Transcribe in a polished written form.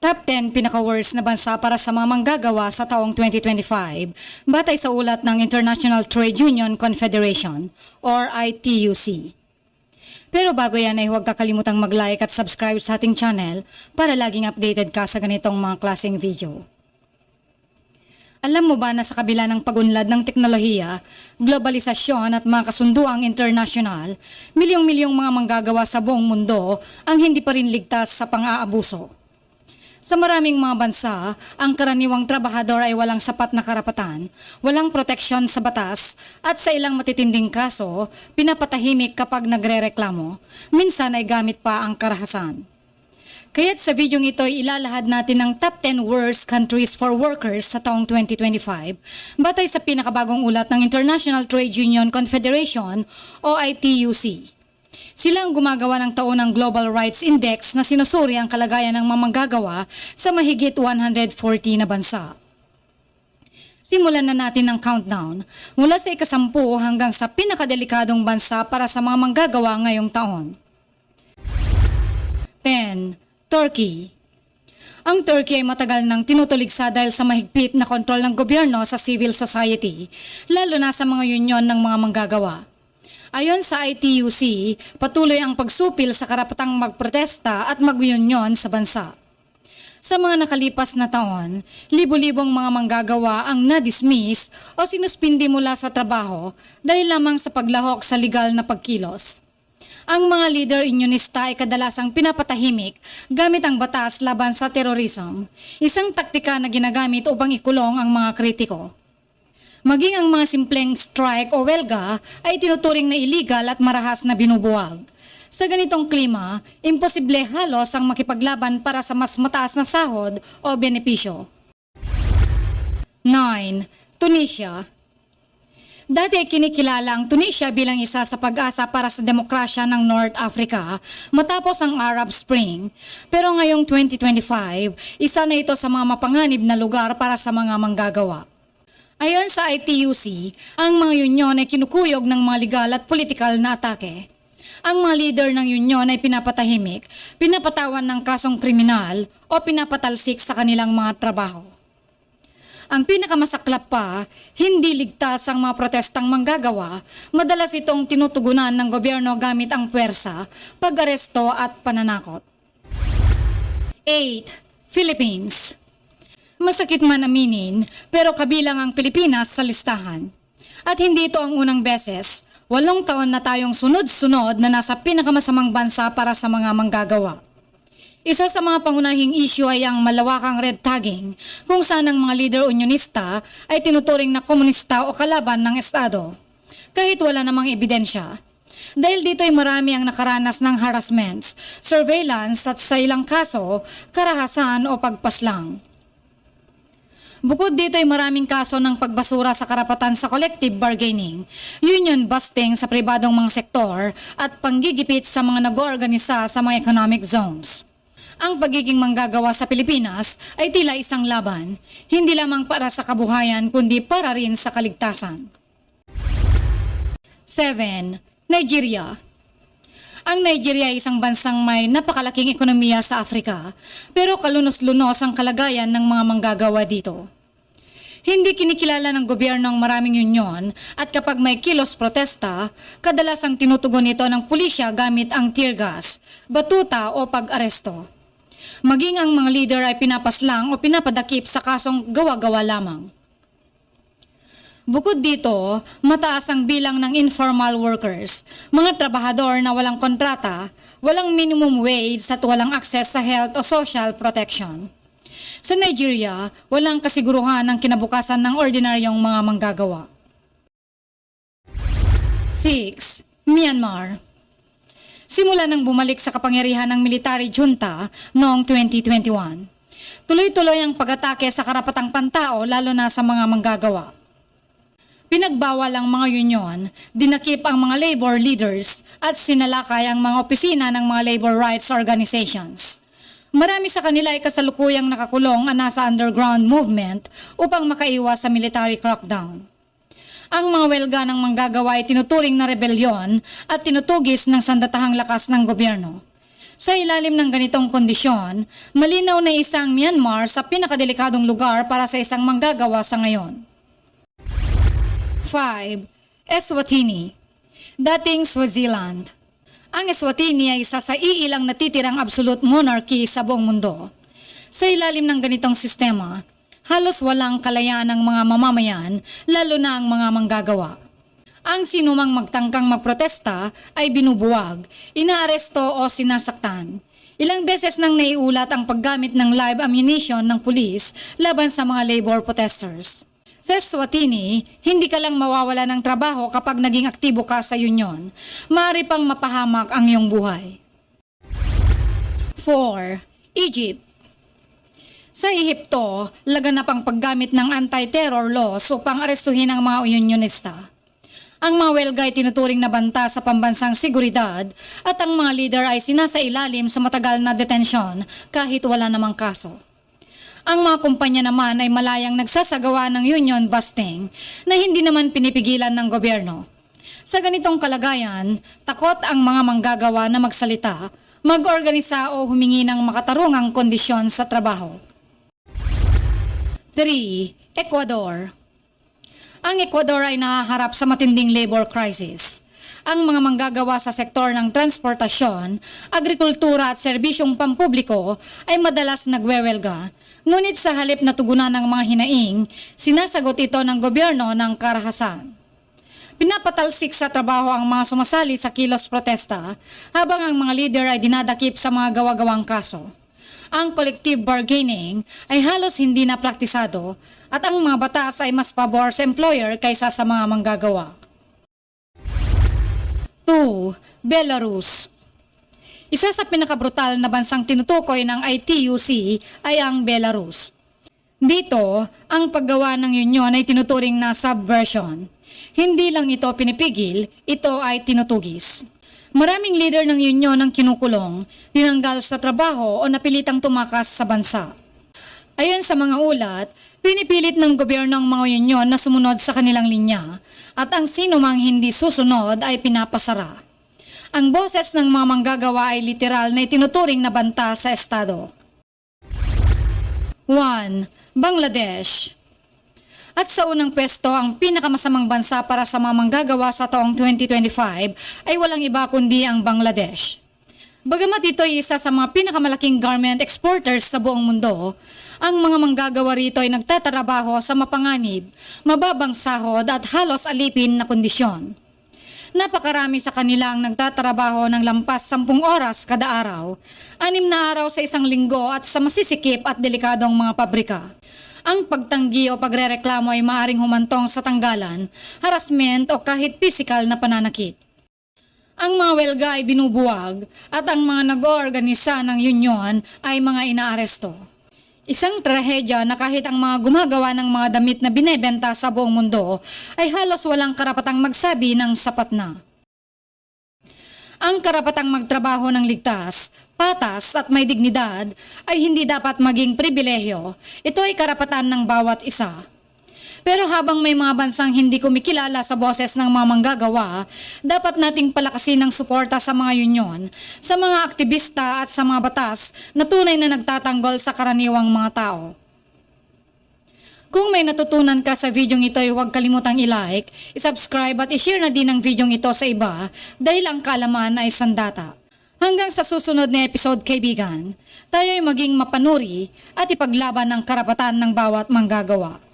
Top 10 pinaka-worst na bansa para sa mga manggagawa sa taong 2025 batay sa ulat ng International Trade Union Confederation or ITUC. Pero bago yan ay huwag kakalimutang mag-like at subscribe sa ating channel para laging updated ka sa ganitong mga klaseng video. Alam mo ba na sa kabila ng pagunlad ng teknolohiya, globalisasyon at mga kasunduang internasyonal, milyong-milyong mga manggagawa sa buong mundo ang hindi pa rin ligtas sa pang-aabuso. Sa maraming mga bansa, ang karaniwang trabahador ay walang sapat na karapatan, walang proteksyon sa batas, at sa ilang matitinding kaso, pinapatahimik kapag nagrereklamo, minsan ay gamit pa ang karahasan. Kaya't sa videong ito ay ilalahad natin ang top 10 worst countries for workers sa taong 2025 batay sa pinakabagong ulat ng International Trade Union Confederation o ITUC. Sila ang gumagawa ng taunang Global Rights Index na sinusuri ang kalagayan ng mga manggagawa sa mahigit 140 na bansa. Simulan na natin ang countdown mula sa ika-10 hanggang sa pinakadelikadong bansa para sa mga manggagawa ngayong taon. 10. Turkey. Ang Turkey ay matagal nang tinutuligsa dahil sa mahigpit na kontrol ng gobyerno sa civil society, lalo na sa mga union ng mga manggagawa. Ayon sa ITUC, patuloy ang pagsupil sa karapatang magprotesta at mag-union sa bansa. Sa mga nakalipas na taon, libo-libong mga manggagawa ang na-dismiss o sinuspindi mula sa trabaho dahil lamang sa paglahok sa legal na pagkilos. Ang mga leader unionista ay kadalasang pinapatahimik gamit ang batas laban sa terorismo, isang taktika na ginagamit upang ikulong ang mga kritiko. Maging ang mga simpleng strike o welga ay tinuturing na illegal at marahas na binubuwag. Sa ganitong klima, imposible halos ang makipaglaban para sa mas mataas na sahod o benepisyo. 9. Tunisia. Dati kinikilala ang Tunisia bilang isa sa pag-asa para sa demokrasya ng North Africa matapos ang Arab Spring. Pero ngayong 2025, isa na ito sa mga mapanganib na lugar para sa mga manggagawa. Ayon sa ITUC, ang mga union ay kinukuyog ng mga legal at politikal na atake. Ang mga leader ng union ay pinapatahimik, pinapatawan ng kasong kriminal o pinapatalsik sa kanilang mga trabaho. Ang pinakamasaklap pa, hindi ligtas ang mga protestang manggagawa, madalas itong tinutugunan ng gobyerno gamit ang puwersa, pag-aresto at pananakot. 8. Philippines. Masakit man aminin, pero kabilang ang Pilipinas sa listahan. At hindi ito ang unang beses, 8 taon na tayong sunod-sunod na nasa pinakamasamang bansa para sa mga manggagawa. Isa sa mga pangunahing issue ay ang malawakang red tagging, kung saan ang mga leader unionista ay tinuturing na komunista o kalaban ng Estado, kahit wala namang ebidensya. Dahil dito ay marami ang nakaranas ng harassments, surveillance at sa ilang kaso, karahasan o pagpaslang. Bukod dito ay maraming kaso ng pagbasura sa karapatan sa collective bargaining, union busting sa pribadong mga sektor at panggigipit sa mga nag-oorganisa sa mga economic zones. Ang pagiging manggagawa sa Pilipinas ay tila isang laban, hindi lamang para sa kabuhayan kundi para rin sa kaligtasan. 7. Nigeria. Ang Nigeria ay isang bansang may napakalaking ekonomiya sa Afrika, pero kalunos-lunos ang kalagayan ng mga manggagawa dito. Hindi kinikilala ng gobyerno ang maraming union at kapag may kilos protesta, kadalasang tinutugon ito ng pulisya gamit ang tear gas, batuta o pag-aresto. Maging ang mga leader ay pinapaslang o pinapadakip sa kasong gawa-gawa lamang. Bukod dito, mataas ang bilang ng informal workers, mga trabahador na walang kontrata, walang minimum wage at walang access sa health o social protection. Sa Nigeria, walang kasiguruhan ng kinabukasan ng ordinaryong mga manggagawa. 6. Myanmar. Simula nang bumalik sa kapangyarihan ng military junta noong 2021, tuloy-tuloy ang pag-atake sa karapatang pantao lalo na sa mga manggagawa. Pinagbawal ang mga union, dinakip ang mga labor leaders at sinalakay ang mga opisina ng mga labor rights organizations. Marami sa kanila ay kasalukuyang nakakulong at nasa underground movement upang makaiwas sa military crackdown. Ang mga welga ng manggagawa ay tinuturing na rebelyon at tinutugis ng sandatahang lakas ng gobyerno. Sa ilalim ng ganitong kondisyon, malinaw na isang Myanmar sa pinakadelikadong lugar para sa isang manggagawa sa ngayon. 5. Eswatini. Dating Swaziland. Ang Eswatini ay isa sa iilang natitirang absolute monarchy sa buong mundo. Sa ilalim ng ganitong sistema, halos walang kalayaan ng mga mamamayan, lalo na ang mga manggagawa. Ang sinumang magtangkang magprotesta ay binubuwag, inaaresto o sinasaktan. Ilang beses nang naiulat ang paggamit ng live ammunition ng pulis laban sa mga labor protesters. Sa Eswatini, hindi ka lang mawawala ng trabaho kapag naging aktibo ka sa union. Maaari pang mapahamak ang iyong buhay. 4. Egypt. Sa Ehipto, laganap ang paggamit ng anti-terror laws upang arestuhin ang mga unionista. Ang mga welga ay tinuturing na banta sa pambansang seguridad at ang mga leader ay sinasailalim sa matagal na detensyon kahit wala namang kaso. Ang mga kumpanya naman ay malayang nagsasagawa ng union busting na hindi naman pinipigilan ng gobyerno. Sa ganitong kalagayan, takot ang mga manggagawa na magsalita, mag-organisa o humingi ng makatarungang kondisyon sa trabaho. 3. Ecuador. Ang Ecuador ay nahaharap sa matinding labor crisis. Ang mga manggagawa sa sektor ng transportasyon, agrikultura at serbisyong pampubliko ay madalas nagwewelga, ngunit sa halip na tugunan ng mga hinaing, sinasagot ito ng gobyerno ng karahasan. Pinapatalsik sa trabaho ang mga sumasali sa kilos protesta, habang ang mga leader ay dinadakip sa mga gawa-gawang kaso. Ang collective bargaining ay halos hindi na praktisado at ang mga batas ay mas pabor sa employer kaysa sa mga manggagawa. 2. Belarus. Isa sa pinakabrutal na bansang tinutukoy ng ITUC ay ang Belarus. Dito, ang paggawa ng union ay tinuturing na subversion. Hindi lang ito pinipigil, ito ay tinutugis. Maraming leader ng union ang kinukulong, tinanggal sa trabaho o napilitang tumakas sa bansa. Ayon sa mga ulat, pinipilit ng gobyerno ang mga union na sumunod sa kanilang linya at ang sino mang hindi susunod ay pinapasara. Ang boses ng mga manggagawa ay literal na itinuturing na banta sa estado. 1. Bangladesh. At sa unang pwesto, ang pinakamasamang bansa para sa mga manggagawa sa taong 2025 ay walang iba kundi ang Bangladesh. Bagamat ito ay isa sa mga pinakamalaking garment exporters sa buong mundo, ang mga manggagawa rito ay nagtatrabaho sa mapanganib, mababang sahod at halos alipin na kondisyon. Napakarami sa kanila ang nagtatrabaho ng lampas 10 oras kada araw, 6 na araw sa isang linggo at sa masisikip at delikadong mga pabrika. Ang pagtanggi o pagrereklamo ay maaaring humantong sa tanggalan, harassment o kahit pisikal na pananakit. Ang mga welga ay binubuwag at ang mga nag-oorganisa ng union ay mga inaaresto. Isang trahedya na kahit ang mga gumagawa ng mga damit na binebenta sa buong mundo ay halos walang karapatang magsabi ng sapat na. Ang karapatang magtrabaho ng ligtas, patas at may dignidad ay hindi dapat maging pribilehyo. Ito ay karapatan ng bawat isa. Pero habang may mga bansang hindi kumikilala sa boses ng mga manggagawa, dapat nating palakasin ang suporta sa mga union, sa mga aktivista at sa mga batas na tunay na nagtatanggol sa karaniwang mga tao. Kung may natutunan ka sa videong ito ay huwag kalimutang i-like, i-subscribe at i-share na din ang videong ito sa iba dahil ang kaalaman ay sandata. Hanggang sa susunod na episode, kaibigan, tayo ay maging mapanuri at ipaglaban ang karapatan ng bawat manggagawa.